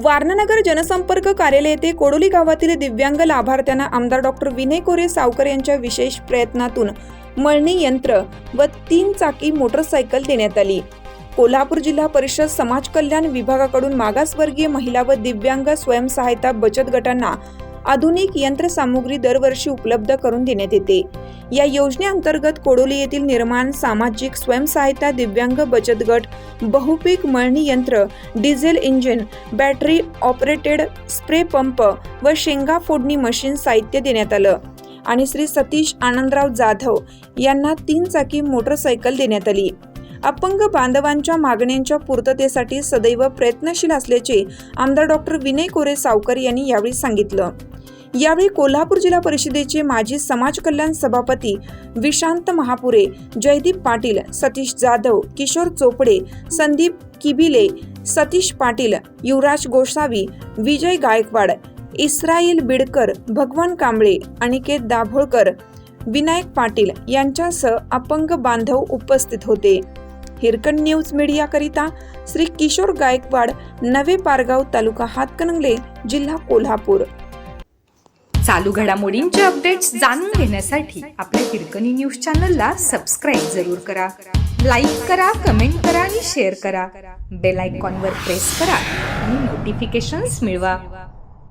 वारणानगर जनसंपर्क कार्यालय येथे कोडोली गावातील दिव्यांग लाभार्थ्यांना आमदार डॉक्टर विनय कोरे सावकर यांच्या विशेष प्रयत्नातून मळणी यंत्र व 3 चाकी मोटरसायकल देण्यात आली। कोल्हापूर जिल्हा परिषद समाज कल्याण विभागाकडून मागासवर्गीय महिला व दिव्यांग स्वयंसहायता बचत गटांना आधुनिक यंत्रसामुग्री दरवर्षी उपलब्ध करून देण्यात येते। या योजनेअंतर्गत कोडोली येथील निर्माण सामाजिक स्वयंसहायता दिव्यांग बचत गट बहुपीक मळणी यंत्र, diesel engine, battery operated spray pump व शेंगा फोडणी मशीन साहित्य देण्यात आलं आणि श्री सतीश आनंदराव जाधव यांना 3 चाकी मोटरसायकल देण्यात आली। अपंग बांधवांच्या मागण्यांच्या पूर्ततेसाठी सदैव प्रयत्नशील असल्याचे आमदार डॉक्टर विनय कोरे सावकर यांनी यावेळी सांगितलं। यावेळी कोल्हापूर जिल्हा परिषदेचे माजी समाज कल्याण सभापती विशांत महापुरे, जयदीप पाटील, सतीश जाधव, किशोर चोपडे, संदीप किबिले, सतीश पाटील, युवराज गोसावी, विजय गायकवाड, इस्राईल बिडकर, भगवान कांबळे, अनिकेत दाभोळकर, विनायक पाटील यांच्यासह अपंग बांधव उपस्थित होते। हिरकण न्यूज मीडिया करिता श्री किशोर गायकवाड, नवे पारगाव, तालुका हातकणंगले, जिल्हा कोल्हापूर। चालू घडामोडींचे अपडेट्स जाणून घेण्यासाठी आपल्या हिरकणी न्यूज चॅनलला सबस्क्राईब जरूर करा, लाईक करा, कमेंट करा आणि शेअर करा। बेल आयकॉनवर प्रेस करा आणि नोटिफिकेशन्स मिळवा।